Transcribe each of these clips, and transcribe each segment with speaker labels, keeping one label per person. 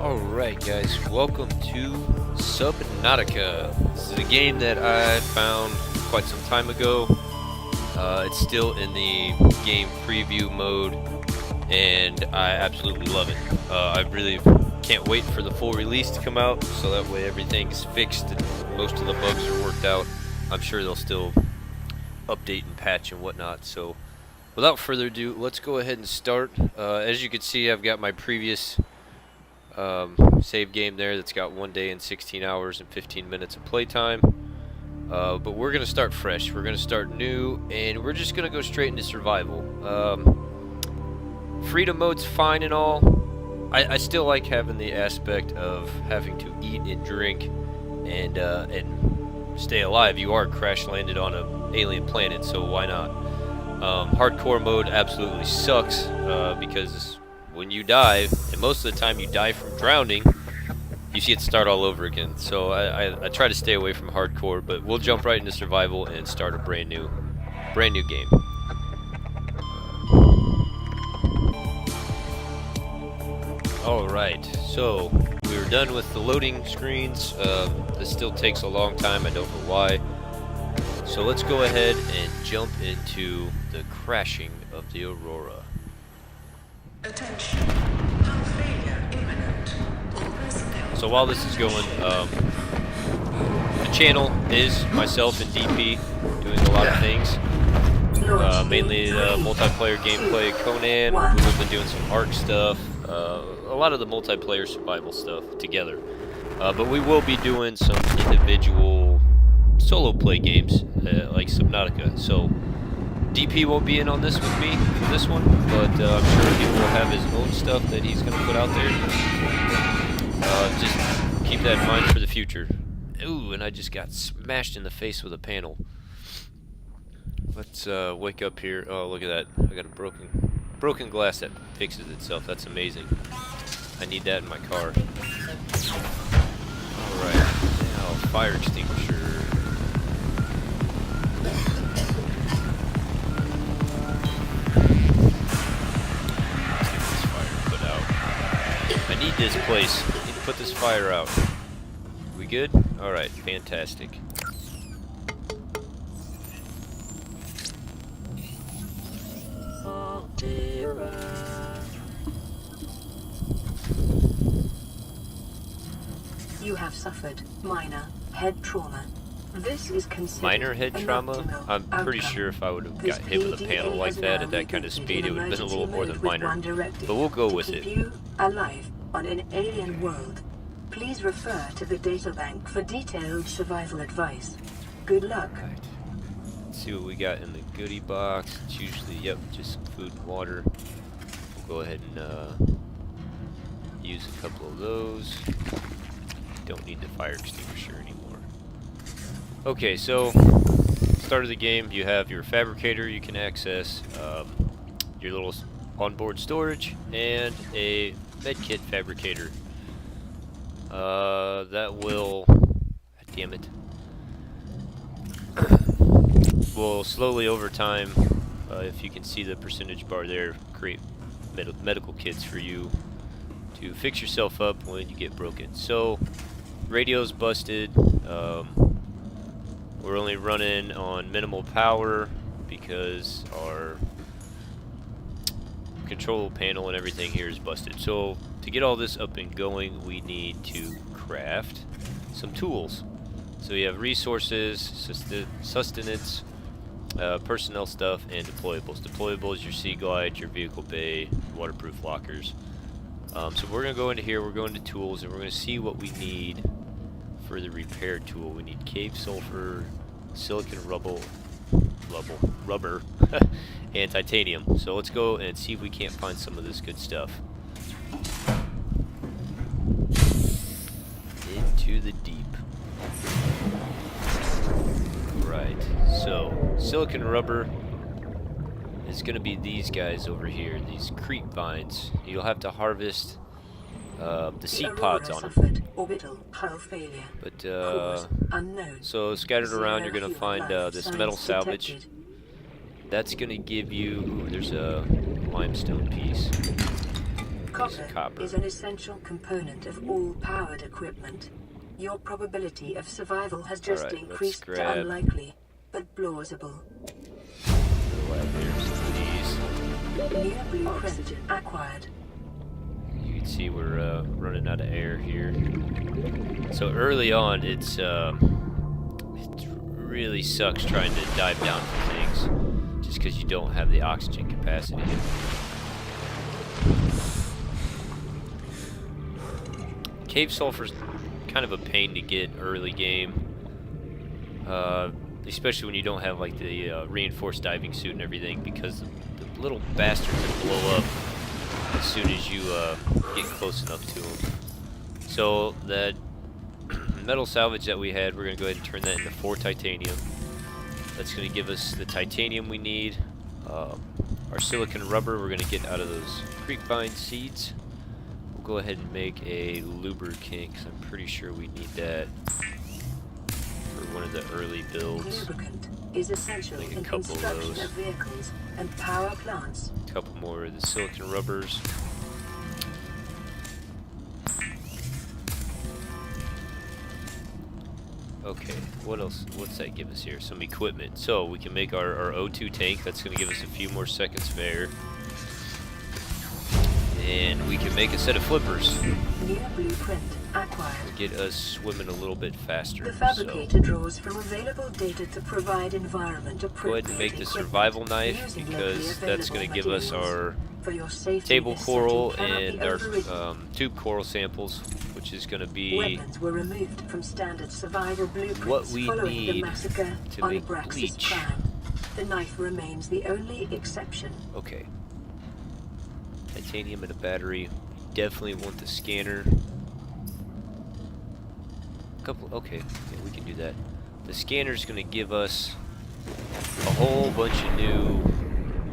Speaker 1: Alright guys, welcome to Subnautica. This is a game that I found quite some time ago. It's still in the game preview mode and I absolutely love it. I really can't wait for the full release to come out so that way everything's fixed and most of the bugs are worked out. I'm sure they'll still update and patch and whatnot, so without further ado, let's go ahead and start. As you can see, I've got my previous save game there that's got 1 day and 16 hours and 15 minutes of playtime. But we're going to start fresh. We're going to start new, and we're just going to go straight into survival. Freedom mode's fine and all. I still like having the aspect of having to eat and drink and stay alive. You are crash landed on an alien planet, so why not? Hardcore mode absolutely sucks because when you die, and most of the time you die from drowning, you see it start all over again. So I try to stay away from hardcore, but we'll jump right into survival and start a brand new game. Alright, so we were done with the loading screens. This still takes a long time, I don't know why. So let's go ahead and jump into the crashing of the Aurora.
Speaker 2: Attention. Hull failure imminent. All personnel.
Speaker 1: So while this is going, the channel is myself and DP doing a lot of things. Mainly multiplayer gameplay, Conan. We've been doing some ARC stuff, a lot of the multiplayer survival stuff together. But we will be doing some individual solo play games like Subnautica. So DP won't be in on this with me for this one, but I'm sure he will have his own stuff that he's going to put out there. Just keep that in mind for the future. Ooh, and I just got smashed in the face with a panel. Let's wake up here. Oh, look at that. I got a broken glass that fixes itself. That's amazing. I need that in my car. Alright, now fire extinguisher. I need this place. I need to put this fire out. We good? Alright, fantastic.
Speaker 2: You have suffered minor head trauma. This is considered
Speaker 1: minor head trauma? I'm pretty
Speaker 2: outcome.
Speaker 1: sure if I would have
Speaker 2: This
Speaker 1: got hit with a panel
Speaker 2: PDA
Speaker 1: like
Speaker 2: has
Speaker 1: that
Speaker 2: now
Speaker 1: at that kind of
Speaker 2: rebooted
Speaker 1: speed, it
Speaker 2: in
Speaker 1: would have been a little
Speaker 2: emergency
Speaker 1: more than
Speaker 2: mode with
Speaker 1: minor.
Speaker 2: one directive.
Speaker 1: But we'll go
Speaker 2: To
Speaker 1: with
Speaker 2: keep
Speaker 1: it.
Speaker 2: you alive on an alien world, please refer to the data bank for detailed survival advice. Good luck.
Speaker 1: Right. Let's see what we got in the goodie box. It's usually, yep, just some food and water. We'll go ahead and use a couple of those. Don't need the fire extinguisher anymore. Okay, so start of the game, you have your fabricator you can access, your little onboard storage, and a medkit fabricator. That will, damn it, will slowly over time, if you can see the percentage bar there, create medical kits for you to fix yourself up when you get broken. So radio's busted. We're only running on minimal power because our control panel and everything here is busted. So to get all this up and going, we need to craft some tools. So we have resources, sustenance, personnel stuff, and deployables. Deployables, your sea glide, your vehicle bay, waterproof lockers. So we're going to go into here, we're going to tools, and we're going to see what we need for the repair tool. We need cave sulfur, silicon rubber, and titanium. So let's go and see if we can't find some of this good stuff. Into the deep. Right, so silicon rubber is going to be these guys over here, these creep vines. You'll have to harvest the seed pods on them.
Speaker 2: Orbital hull failure.
Speaker 1: But
Speaker 2: Unknown.
Speaker 1: so scattered around, you're gonna find this metal
Speaker 2: Science
Speaker 1: salvage.
Speaker 2: detected.
Speaker 1: That's gonna give you. Ooh, there's a limestone piece. copper.
Speaker 2: is an essential component of all powered equipment. Your probability of survival has just
Speaker 1: Alright, let's
Speaker 2: increased to
Speaker 1: grab-
Speaker 2: unlikely, but plausible.
Speaker 1: There's some of these.
Speaker 2: New blueprint acquired.
Speaker 1: You can see we're running out of air here. So early on, it really sucks trying to dive down for things, just because you don't have the oxygen capacity. Cave sulfur's kind of a pain to get early game, especially when you don't have like the reinforced diving suit and everything, because the little bastards that blow up as soon as you get close enough to them. So that metal salvage that we had, we're going to go ahead and turn that into 4 titanium. That's going to give us the titanium we need. Our silicon rubber we're going to get out of those creepvine seeds. We'll go ahead and make a lubricant, because I'm pretty sure we need that for one of the early builds.
Speaker 2: Lubricant is essential
Speaker 1: Make a
Speaker 2: in
Speaker 1: couple of
Speaker 2: construction
Speaker 1: those.
Speaker 2: of vehicles and power plants.
Speaker 1: A couple more of the silicon rubbers. Okay, what else? What's that give us here? Some equipment. So we can make our O2 tank. That's going to give us a few more seconds of air. And we can make a set of flippers.
Speaker 2: New blueprint acquired.
Speaker 1: Get us swimming a little bit faster.
Speaker 2: The fabricator draws from available data to provide environment
Speaker 1: Go
Speaker 2: appropriate
Speaker 1: ahead and make the
Speaker 2: equipment
Speaker 1: survival knife,
Speaker 2: using
Speaker 1: because
Speaker 2: locally
Speaker 1: that's going to
Speaker 2: available
Speaker 1: give us
Speaker 2: materials.
Speaker 1: our
Speaker 2: For your safety,
Speaker 1: table
Speaker 2: this
Speaker 1: coral
Speaker 2: setting cannot
Speaker 1: and
Speaker 2: be
Speaker 1: our
Speaker 2: overridden.
Speaker 1: tube coral samples, which is going to be
Speaker 2: Weapons were removed from standard survival blueprints
Speaker 1: what we
Speaker 2: following the
Speaker 1: need
Speaker 2: massacre
Speaker 1: to
Speaker 2: on
Speaker 1: make
Speaker 2: Braxis
Speaker 1: bleach.
Speaker 2: Prime. The knife remains the only exception.
Speaker 1: Okay. Titanium and a battery. Definitely want the scanner. Okay, yeah, we can do that. The scanner's gonna give us a whole bunch of new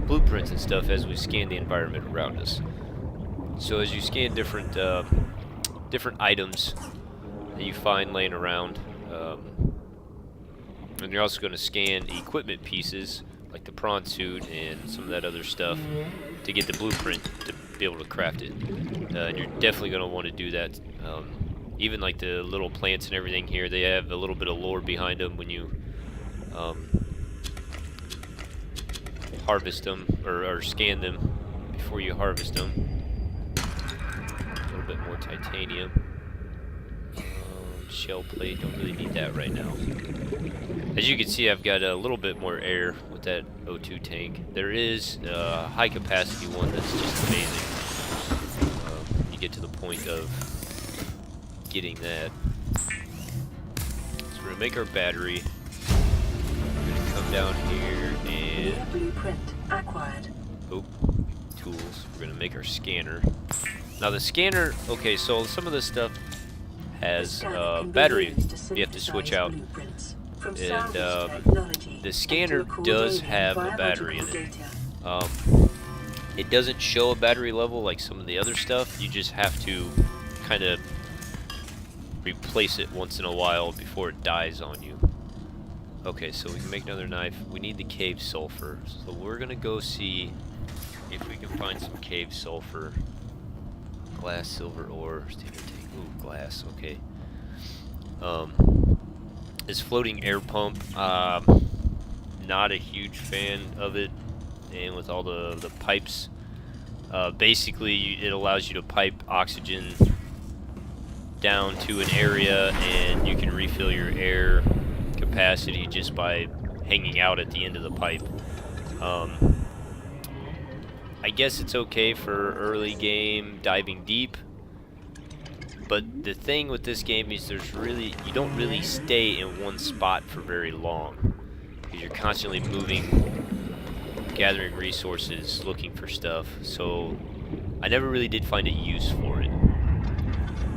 Speaker 1: blueprints and stuff as we scan the environment around us. So as you scan different different items that you find laying around, and you're also gonna scan equipment pieces like the prawn suit and some of that other stuff to get the blueprint to be able to craft it. And you're definitely going to want to do that. Even like the little plants and everything here, they have a little bit of lore behind them when you harvest them or scan them before you harvest them. A little bit more titanium. Shell plate, don't really need that right now. As you can see, I've got a little bit more air with that O2 tank. There is a high capacity one that's just amazing. You get to the point of getting that. So we're gonna make our battery. We're gonna come down here and
Speaker 2: New blueprint acquired.
Speaker 1: tools. We're gonna make our scanner. Now the scanner, okay, so some of this stuff has battery you have to switch out, and the scanner does have a battery in it. It doesn't show a battery level like some of the other stuff. You just have to kind of replace it once in a while before it dies on you. Okay, so we can make another knife. We need the cave sulfur, so we're gonna go see if we can find some cave sulfur. Glass, silver ore, standard tank. Ooh, glass, okay. This floating air pump, not a huge fan of it, and with all the pipes, basically it allows you to pipe oxygen down to an area, and you can refill your air capacity just by hanging out at the end of the pipe. I guess it's okay for early game diving deep, but the thing with this game is you don't really stay in one spot for very long, because you're constantly moving, gathering resources, looking for stuff. So I never really did find a use for it.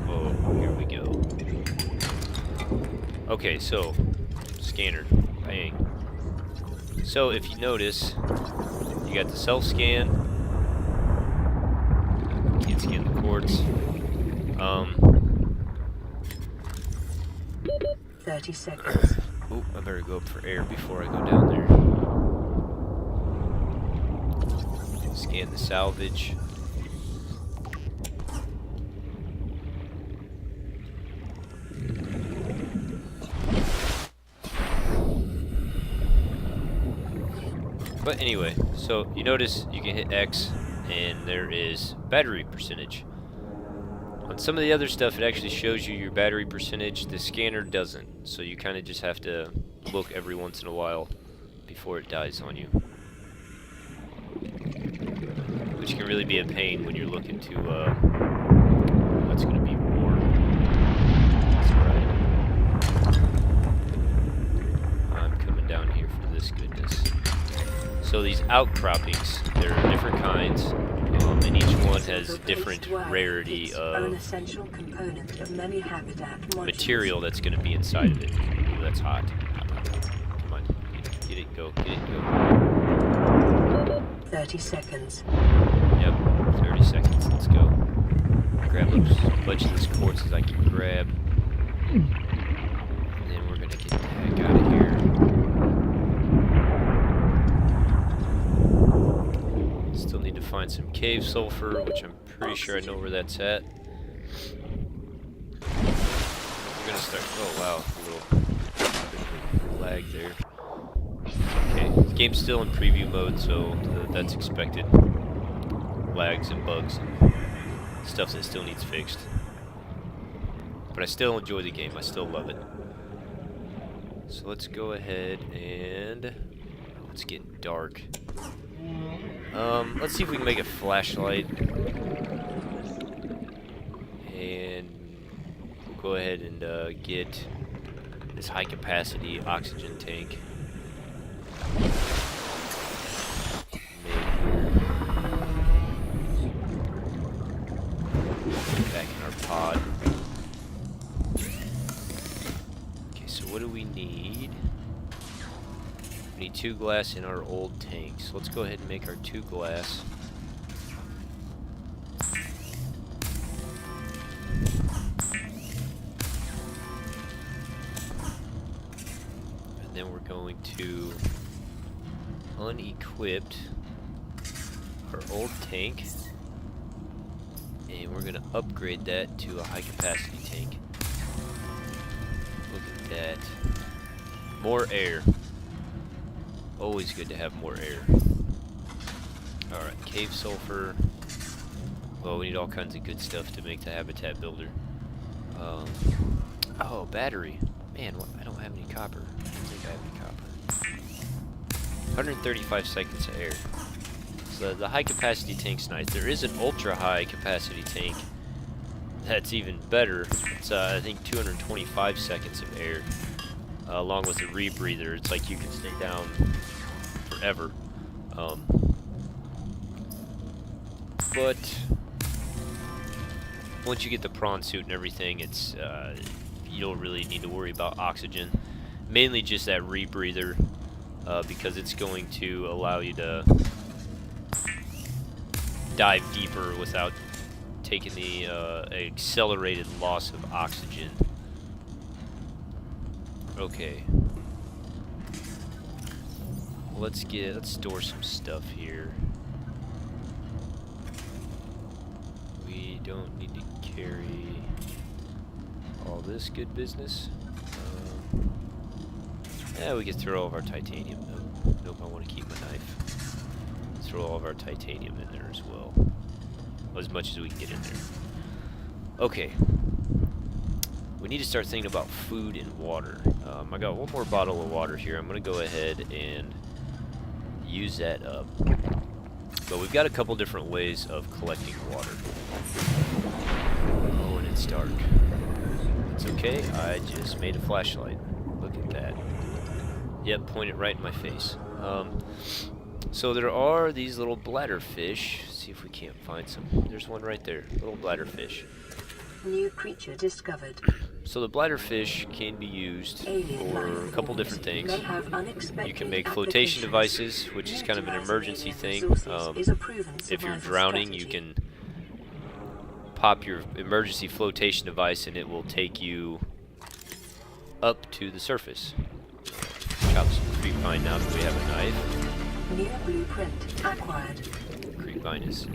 Speaker 1: Oh, here we go. Okay, so scanner, bang. So if you notice, you got the self scan. Can't scan the quartz.
Speaker 2: 30 seconds.
Speaker 1: Oh, I better go up for air before I go down there. Scan the salvage. But anyway, so you notice you can hit X and there is battery percentage. On some of the other stuff it actually shows you your battery percentage. The scanner doesn't, so you kind of just have to look every once in a while before it dies on you, which can really be a pain when you're looking to that's gonna be warm. That's right. I'm coming down here for this goodness. So these outcroppings, there are different kinds, and each one has different rarity of material that's going to be inside of it. Ooh, that's hot. Come on, get it, go, get it, go.
Speaker 2: 30 seconds.
Speaker 1: Yep, 30 seconds, let's go. Grab as much of this quartz as I can grab. And then we're going to get the heck out of here. Still need to find some cave sulfur, which I'm pretty sure I know where that's at. We're gonna start. Oh wow, a little lag there. Okay, the game's still in preview mode, so that's expected. Lags and bugs and stuff that still needs fixed. But I still enjoy the game. I still love it. So let's go ahead and let's get dark. Let's see if we can make a flashlight, and we'll go ahead and get this high capacity oxygen tank. Back in our pod. Okay, so what do we need? We need 2 glass in our old tank, so let's go ahead and make our 2 glass. And then we're going to unequip our old tank, and we're going to upgrade that to a high capacity tank. Look at that. More air. Always good to have more air. Alright, cave sulfur. Well, we need all kinds of good stuff to make the habitat builder. Oh, battery. Man, I don't have any copper. I don't think I have any copper. 135 seconds of air. So the high capacity tank's nice. There is an ultra high capacity tank that's even better. It's I think 225 seconds of air. Along with a rebreather, it's like you can stay down forever. But once you get the prawn suit and everything, it's you don't really need to worry about oxygen. Mainly just that rebreather, because it's going to allow you to dive deeper without taking the accelerated loss of oxygen. Okay. Let's store some stuff here. We don't need to carry all this good business. Yeah, we can throw all of our titanium. Nope, I want to keep my knife. Throw all of our titanium in there as well. As much as we can get in there. Okay. We need to start thinking about food and water. I got one more bottle of water here. I'm going to go ahead and use that up. But we've got a couple different ways of collecting water. Oh, and it's dark. It's okay. I just made a flashlight. Look at that. Yep, point it right in my face. So there are these little bladderfish. See if we can't find some. There's one right there. Little bladderfish.
Speaker 2: New creature discovered.
Speaker 1: So the bladderfish can be used for a couple different things. You can make flotation devices, which is kind of an emergency thing. If you're drowning, you can pop your emergency flotation device and it will take you up to the surface. Chop some creepvine now that we have a knife.
Speaker 2: New blueprint acquired.
Speaker 1: Creepvine is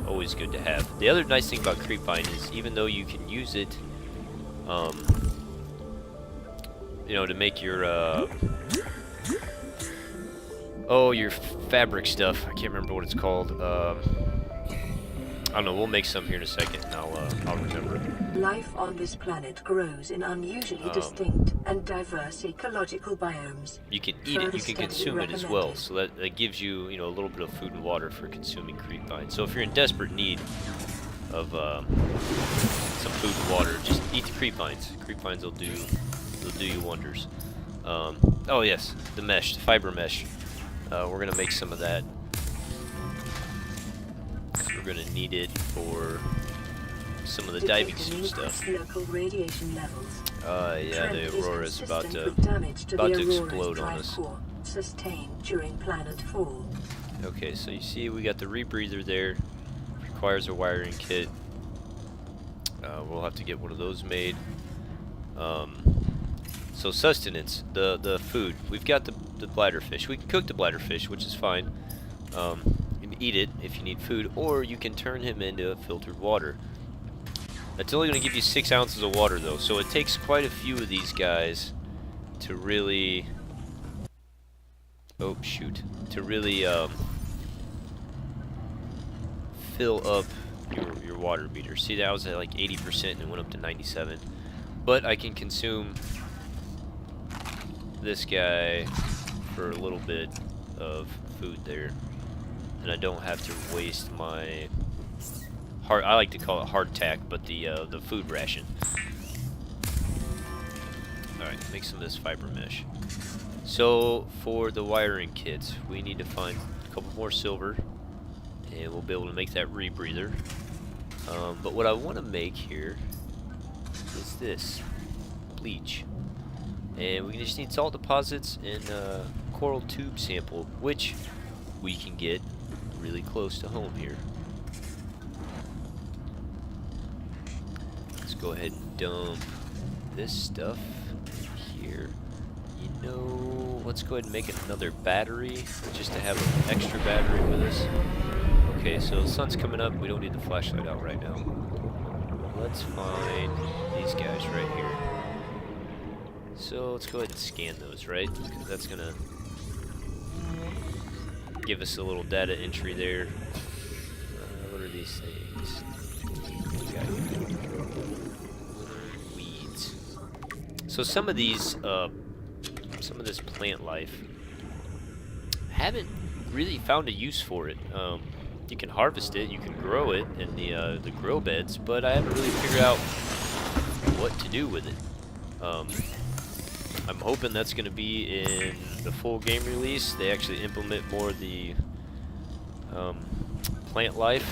Speaker 1: always good to have. The other nice thing about creepvine is even though you can use it, you know, to make your Oh, your fabric stuff. I can't remember what it's called. I don't know. We'll make some here in a second, and I'll remember.
Speaker 2: Life on this planet grows in unusually distinct and diverse ecological biomes.
Speaker 1: You can eat it. You can consume it as well. So that gives you, a little bit of food and water for consuming creep vines. So if you're in desperate need of some food and water, just eat the creep vines. Creep vines will do you wonders. Oh yes, the mesh, the fiber mesh. We're gonna make some of that. We're gonna need it for some of the diving suit stuff.
Speaker 2: Local radiation levels.
Speaker 1: Yeah, the Aurora is about to explode on us.
Speaker 2: Sustained during planet fall.
Speaker 1: Okay, so you see we got the rebreather there. Requires a wiring kit. We'll have to get one of those made. So sustenance, the food. We've got the bladderfish. We can cook the bladderfish, which is fine. You can eat it if you need food, or you can turn him into filtered water. That's only going to give you 6 ounces of water, though, so it takes quite a few of these guys to really... Oh, shoot. To really fill up your water meter. See, that was at like 80% and it went up to 97. But I can consume this guy for a little bit of food there, and I don't have to waste my I like to call it hardtack, but the food ration. Alright, make some of this fiber mesh. So for the wiring kits, we need to find a couple more silver, and we'll be able to make that rebreather. But what I want to make here is this bleach, and we just need salt deposits and coral tube sample, which we can get really close to home here. Let's go ahead and dump this stuff here. Let's go ahead and make another battery just to have an extra battery with us. Okay, so the sun's coming up. We don't need the flashlight out right now. Let's find these guys right here. So let's go ahead and scan those, right? Because that's gonna give us a little data entry there. What are these things? Weeds. So some of these, some of this plant life, haven't really found a use for it. You can harvest it, you can grow it in the grow beds, but I haven't really figured out what to do with it. I'm hoping that's going to be in the full game release. They actually implement more of the plant life.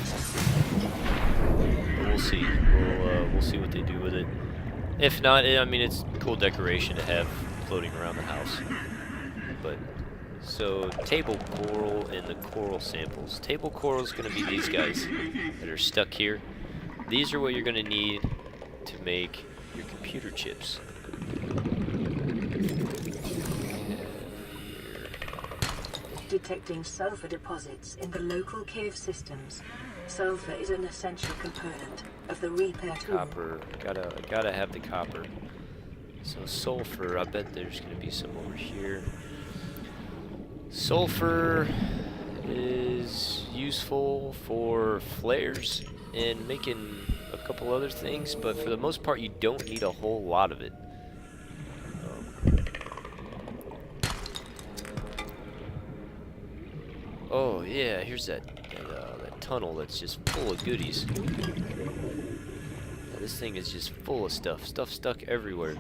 Speaker 1: But we'll see. We'll see what they do with it. If not, I mean, it's a cool decoration to have floating around the house. But so table coral and the coral samples. Table coral is going to be these guys that are stuck here. These are what you're going to need to make your computer chips.
Speaker 2: Detecting sulfur deposits in the local cave systems. Sulfur is an essential component of the repair tool.
Speaker 1: Copper, gotta have the copper. So sulfur, I bet there's gonna be some over here. Sulfur is useful for flares and making a couple other things, but for the most part you don't need a whole lot of it. Oh yeah, here's that tunnel that's just full of goodies. Yeah, this thing is just full of stuff stuck everywhere.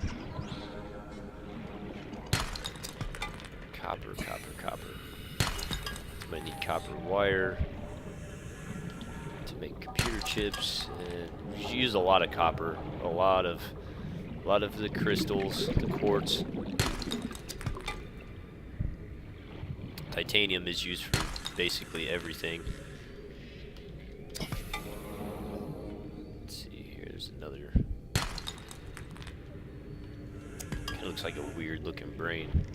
Speaker 1: Copper. Might need copper wire to make computer chips, and you use a lot of copper, a lot of the crystals, the quartz. Titanium is used for basically everything. Let's see, here's another. Kind of looks like a weird looking brain.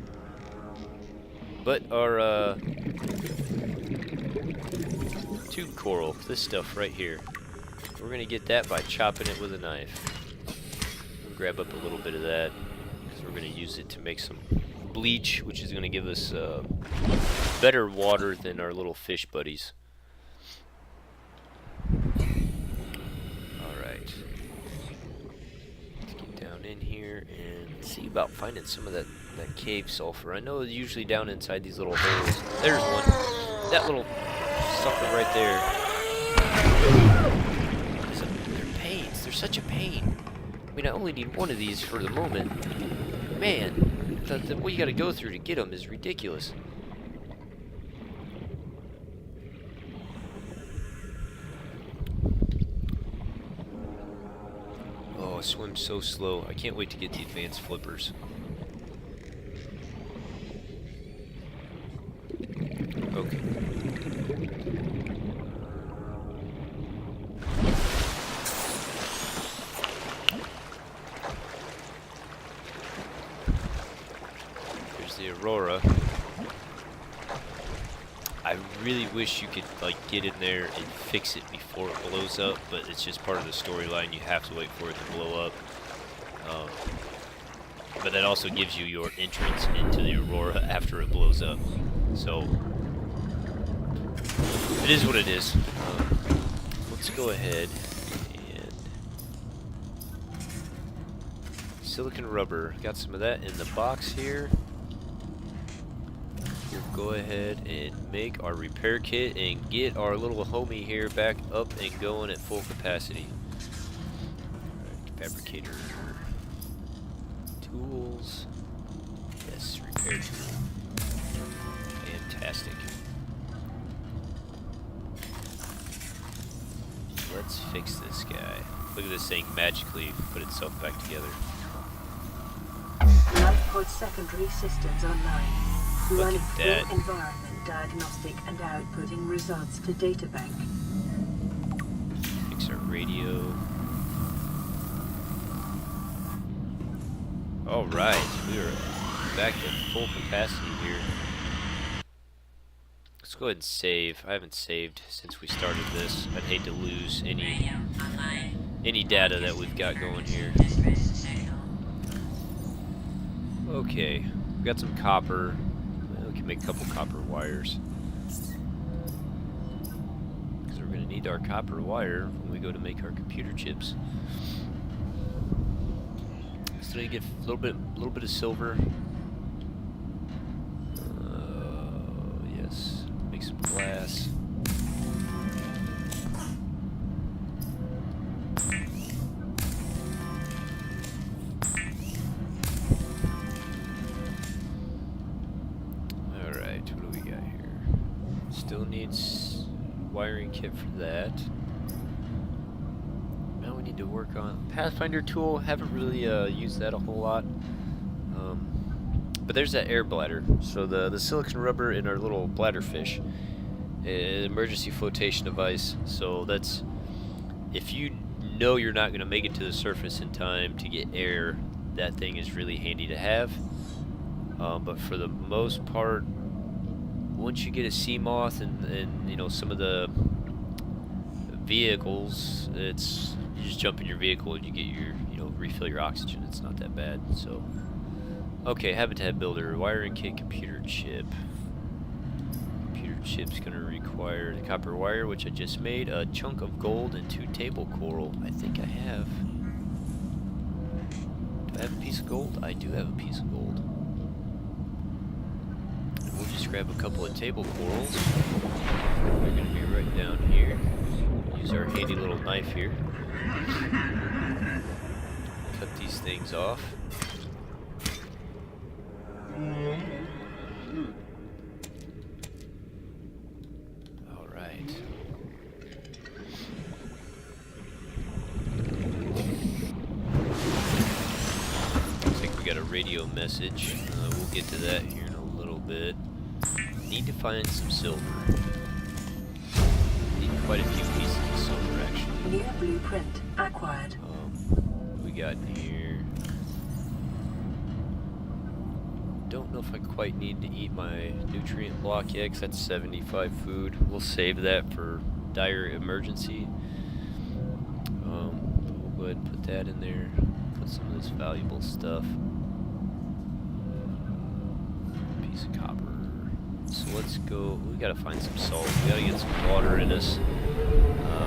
Speaker 1: But our tube coral, this stuff right here, we're gonna get that by chopping it with a knife. We'll grab up a little bit of that because we're gonna use it to make some bleach, which is gonna give us better water than our little fish buddies. Alright. Let's get down in here and see about finding some of that cave sulfur. I know it's usually down inside these little holes. There's one. That little sucker right there. They're pains. They're such a pain. I mean, I only need one of these for the moment. Man, what you gotta go through to get them is ridiculous. Oh, it swims so slow. I can't wait to get the advanced flippers. Okay. There's the Aurora. I really wish you could like get in there and fix it before it blows up, but it's just part of the storyline. You have to wait for it to blow up. But that also gives you your entrance into the Aurora after it blows up. So it is what it is. Let's go ahead and silicon rubber. Got some of that in the box here. We'll go ahead and make our repair kit and get our little homie here back up and going at full capacity. Alright, fabricator tools. Yes, repair tool. Fantastic. Let's fix this guy. Look at this thing magically put itself back together.
Speaker 2: LifePod secondary systems online.
Speaker 1: Look
Speaker 2: Running
Speaker 1: at that.
Speaker 2: full environment diagnostic and outputting results to databank.
Speaker 1: Fix our radio. Alright, we are back at full capacity here. Let's go ahead and save. I haven't saved since we started this. I'd hate to lose any data that we've got going here. Okay, we got some copper. Well, we can make a couple copper wires. Because we're going to need our copper wire when we go to make our computer chips. So you get a little bit of silver. Yes, make some glass. Alright, what do we got here? Still needs wiring kit for that. Now we need to work on Pathfinder tool. Haven't really used that a whole lot. But there's that air bladder. So the silicon rubber in our little bladderfish, an emergency flotation device. So that's if you know you're not going to make it to the surface in time to get air, that thing is really handy to have. But for the most part, once you get a sea moth and you know some of the vehicles, it's you just jump in your vehicle and you get your refill your oxygen. It's not that bad. So okay, habitat builder, wiring kit, computer chip. Computer chip's gonna require the copper wire, which I just made, a chunk of gold, and 2 table coral. I think I have. Do I have a piece of gold? I do have a piece of gold. And we'll just grab a couple of table corals. They're gonna be right down here. Use our handy little knife here. Cut these things off. Alright. Looks like we got a radio message. We'll get to that here in a little bit. Need to find some silver. Need quite a few pieces of silver actually.
Speaker 2: New blueprint acquired.
Speaker 1: What we got in here? Don't know if I quite need to eat my nutrient block yet, because that's 75 food. We'll save that for dire emergency. We'll go ahead and put that in there. Put some of this valuable stuff. Piece of copper. So let's go. We gotta find some salt. We gotta get some water in us.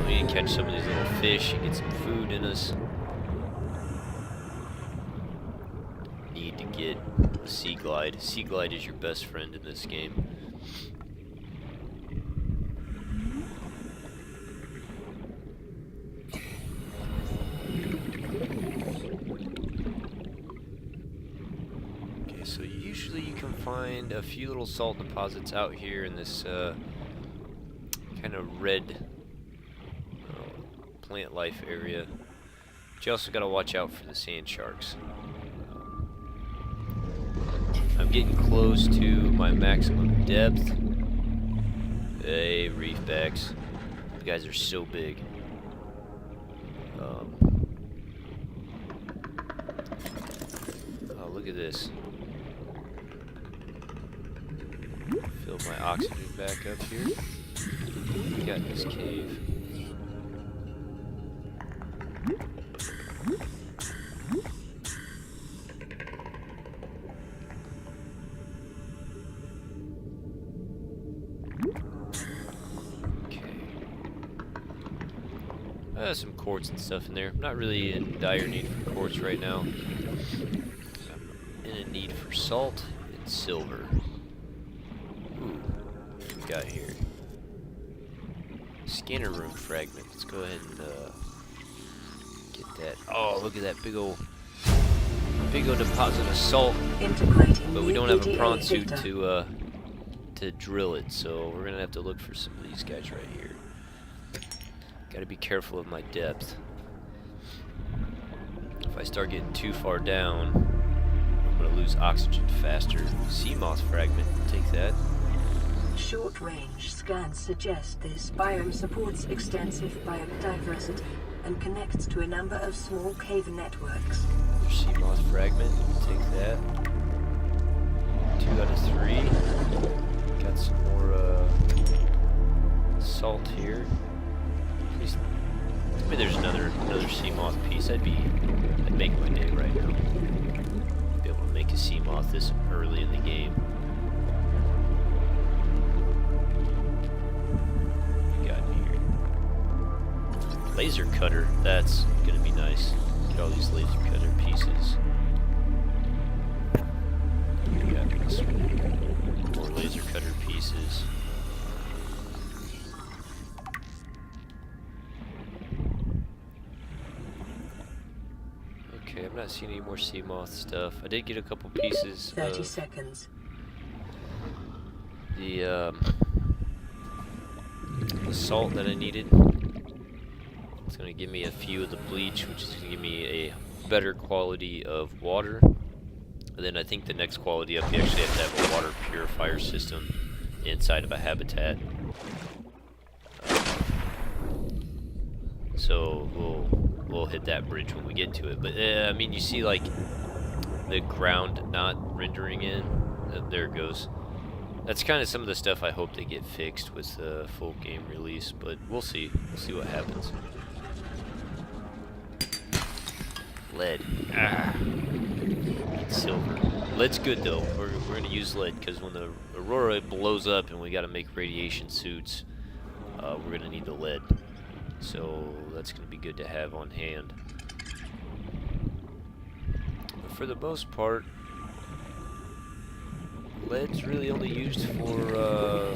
Speaker 1: We need to catch some of these little fish and get some food in us. Need to get a sea glide. Sea glide is your best friend in this game. So usually you can find a few little salt deposits out here in this kind of red plant life area. But you also got to watch out for the sand sharks. I'm getting close to my maximum depth. Hey, reefbacks. You guys are so big. Oh, look at this. Fill my oxygen back up here. We got this cave. Okay. Some quartz and stuff in there. I'm not really in dire need for quartz right now. I'm in a need for salt and silver. What we got here? Scanner room fragment. Let's go ahead and get that. Oh, look at that big old deposit of salt. But we don't have a prawn suit to drill it, so we're gonna have to look for some of these guys right here. Gotta be careful of my depth. If I start getting too far down, I'm gonna lose oxygen faster. Sea moth fragment. Take that.
Speaker 2: Short-range scans suggest this biome supports extensive biodiversity and connects to a number of small cave networks.
Speaker 1: Another sea moth fragment. Take that. 2 out of 3. Got some more salt here. Please, tell me there's another sea moth piece. I'd make my day right now. Be able to make a sea moth this early in the game. Laser cutter, that's gonna be nice. Get all these laser cutter pieces. We got some more laser cutter pieces. Okay, I'm not seeing any more sea moth stuff. I did get a couple pieces
Speaker 2: 30
Speaker 1: of
Speaker 2: seconds.
Speaker 1: The salt that I needed. It's going to give me a few of the bleach, which is going to give me a better quality of water. And then I think the next quality up, you actually have to have a water purifier system inside of a habitat. So we'll hit that bridge when we get to it. But I mean, you see like the ground not rendering in. There it goes. That's kind of some of the stuff I hope they get fixed with the full game release. But we'll see. We'll see what happens. Lead. Silver. Lead's good though. We're gonna use lead because when the Aurora blows up and we gotta make radiation suits, we're gonna need the lead. So that's gonna be good to have on hand. But for the most part, lead's really only used for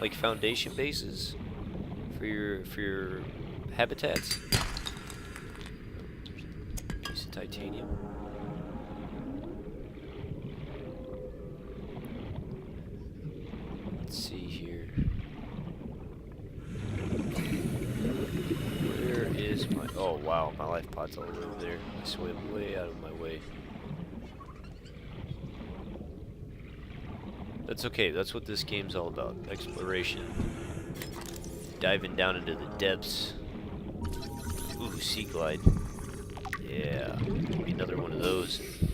Speaker 1: like foundation bases for your habitats. Piece of titanium. Let's see here. Where is my... Oh wow, my life pod's all over there. I swam way out of my way. That's okay, that's what this game's all about. Exploration. Diving down into the depths. Ooh, sea glide. Yeah, give me another one of those and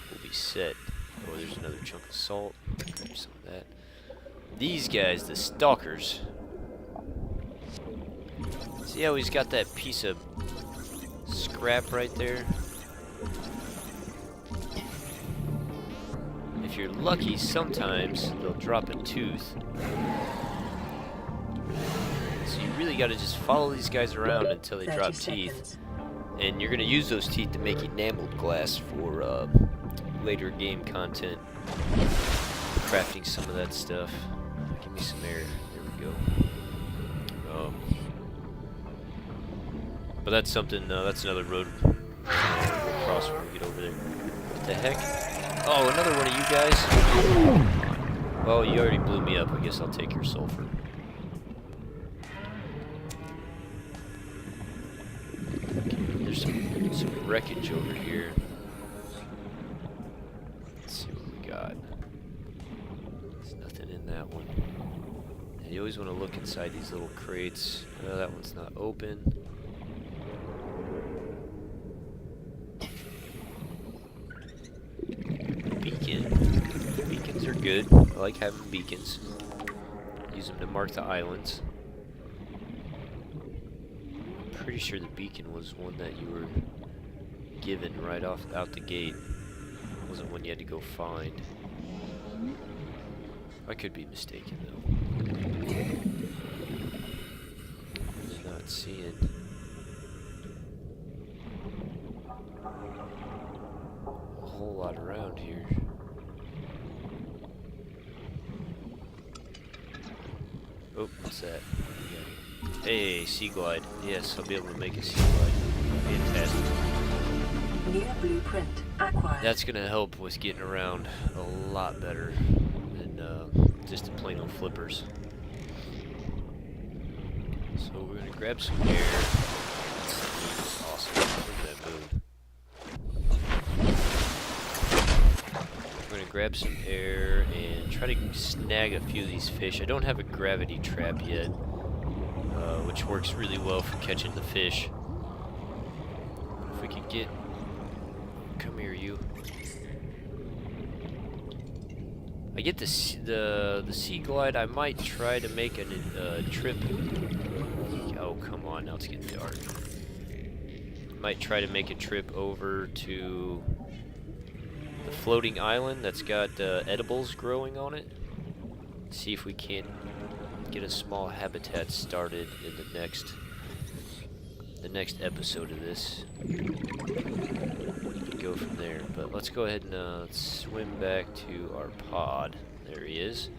Speaker 1: we'll be set. Oh, there's another chunk of salt. Grab some of that. These guys, the stalkers. See how he's got that piece of scrap right there? If if you're lucky, sometimes they'll drop a tooth. So you really got to just follow these guys around until they drop teeth. And you're going to use those teeth to make enameled glass for later game content. Crafting some of that stuff. Give me some air. There we go. But that's something, that's another road we'll cross when we get over there. What the heck? Oh, another one of you guys? Well, you already blew me up. I guess I'll take your sulfur. Okay, there's some wreckage over here. Let's see what we got. There's nothing in that one. And you always want to look inside these little crates. That one's not open. Beacons are good. I like having beacons. Use them to mark the islands. I'm pretty sure the beacon was one that you were given right out the gate. It wasn't one you had to go find. I could be mistaken though. I'm not seeing. A whole lot around here. Oh, what's that? Hey, sea glide. Yes, I'll be able to make a sea glide. Fantastic.
Speaker 2: New blueprint acquired.
Speaker 1: That's gonna help with getting around a lot better than just the plain old flippers. So we're gonna grab some air. Awesome. Look at that move. We're gonna grab some air and try to snag a few of these fish. I don't have a gravity trap yet, which works really well for catching the fish. If we could get... Come here, you. I get the sea glide. I might try to make a trip. Oh, come on, now it's getting dark. Might try to make a trip over to the floating island that's got edibles growing on it. See if we can't get a small habitat started in the next episode of this. Go from there, but let's go ahead and swim back to our pod. There he is.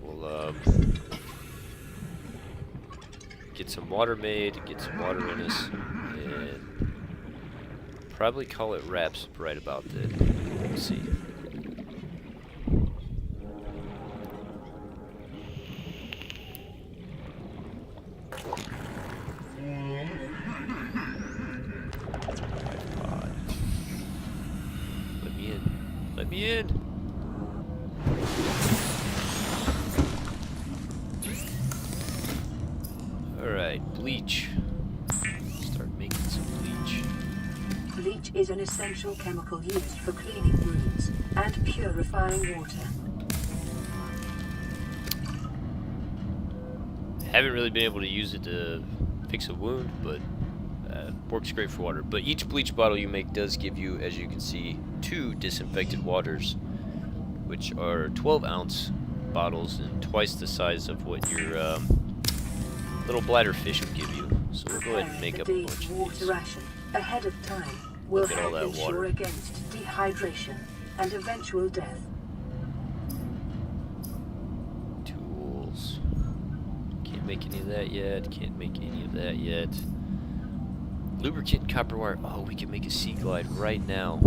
Speaker 1: We'll get some water made, get some water in us, and probably call it wraps right about then. We'll see. Let me in. Alright, bleach. Start making some bleach.
Speaker 2: Bleach is an essential chemical used for cleaning wounds and purifying water.
Speaker 1: Haven't really been able to use it to fix a wound, but works great for water. But each bleach bottle you make does give you, as you can see, 2 disinfected waters, which are 12-ounce bottles and twice the size of what your little bladder fish will give you. So we'll go ahead and make up a bunch of these.
Speaker 2: Ration ahead of time will
Speaker 1: Look at all
Speaker 2: help
Speaker 1: that
Speaker 2: ensure
Speaker 1: water.
Speaker 2: against dehydration and eventual death.
Speaker 1: Tools. Can't make any of that yet. Can't make any of that yet. Lubricant and copper wire. Oh, we can make a sea glide right now.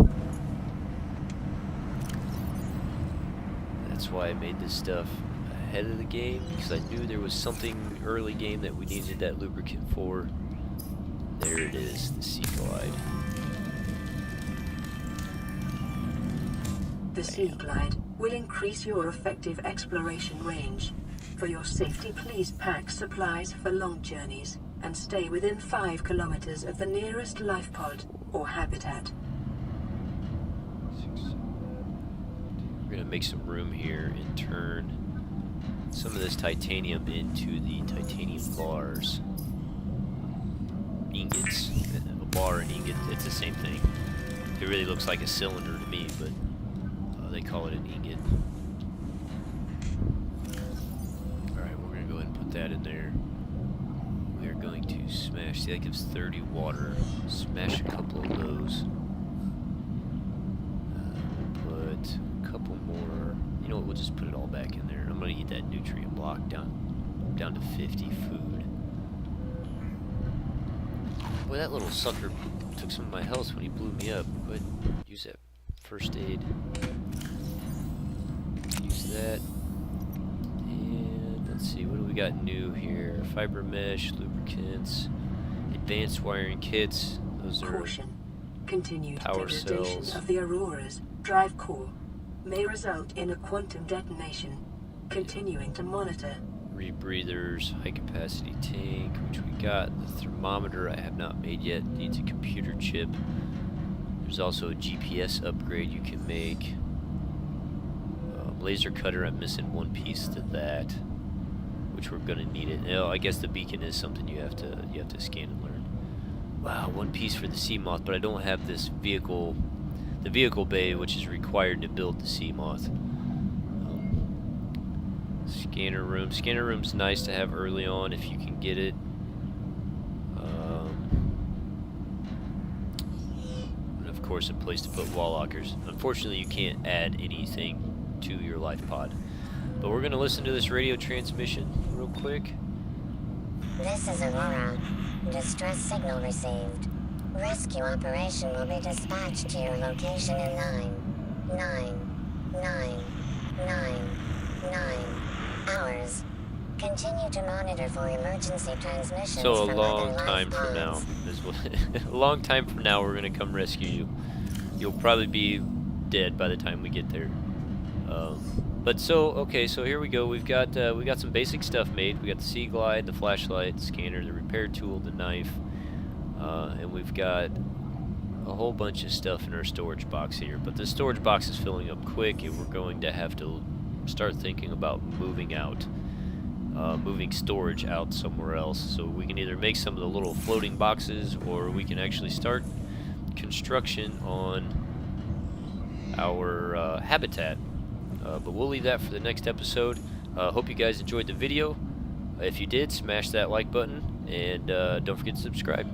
Speaker 1: That's why I made this stuff ahead of the game, because I knew there was something early game that we needed that lubricant for. There it is, the sea glide.
Speaker 2: The Sea Glide will increase your effective exploration range. For your safety, please pack supplies for long journeys and stay within 5 kilometers of the nearest life pod or habitat.
Speaker 1: We're going to make some room here and turn some of this titanium into the titanium bars. Ingots. A bar and ingot, it's the same thing. It really looks like a cylinder. me, but they call it an ingot. Alright, we're going to go ahead and put that in there. We are going to smash, see that gives 30 water. Smash a couple of those. We'll put a couple more. You know what, we'll just put it all back in there. I'm going to eat that nutrient block down to 50 food. Boy, that little sucker took some of my health when he blew me up. Go ahead and use that first aid. Use that. And let's see, what do we got new here? Fiber mesh, lubricants, advanced wiring kits. Those are
Speaker 2: Caution. Continued
Speaker 1: power
Speaker 2: degradation
Speaker 1: cells.
Speaker 2: of the Aurora's drive core may result in a quantum detonation. Continuing to monitor.
Speaker 1: Rebreathers, high capacity tank, which we got. The thermometer I have not made yet, needs a computer chip. There's also a GPS upgrade you can make. Laser cutter, I'm missing one piece to that, which we're gonna need it. Oh, I guess the beacon is something you have to scan and learn. Wow, one piece for the sea moth, but I don't have this vehicle, the vehicle bay, which is required to build the sea moth. Scanner room. Scanner room's nice to have early on if you can get it. And of course, a place to put wall lockers. Unfortunately, you can't add anything to your life pod. But we're going to listen to this radio transmission real quick.
Speaker 3: This is Aurora. Distress signal received. Rescue operation will be dispatched to your location in 9 hours. Continue to monitor for emergency transmissions.
Speaker 1: So a
Speaker 3: from
Speaker 1: long
Speaker 3: other
Speaker 1: time
Speaker 3: life
Speaker 1: from now.
Speaker 3: pods.
Speaker 1: Is what a long time from now we're going to come rescue you. You'll probably be dead by the time we get there. But so, okay, so here we go. We got some basic stuff made. We got the sea glide, the flashlight, the scanner, the repair tool, the knife, and we've got a whole bunch of stuff in our storage box here. But the storage box is filling up quick, and we're going to have to start thinking about moving out, moving storage out somewhere else. So we can either make some of the little floating boxes, or we can actually start construction on our habitat. But we'll leave that for the next episode. Hope you guys enjoyed the video. If you did, smash that like button, and don't forget to subscribe.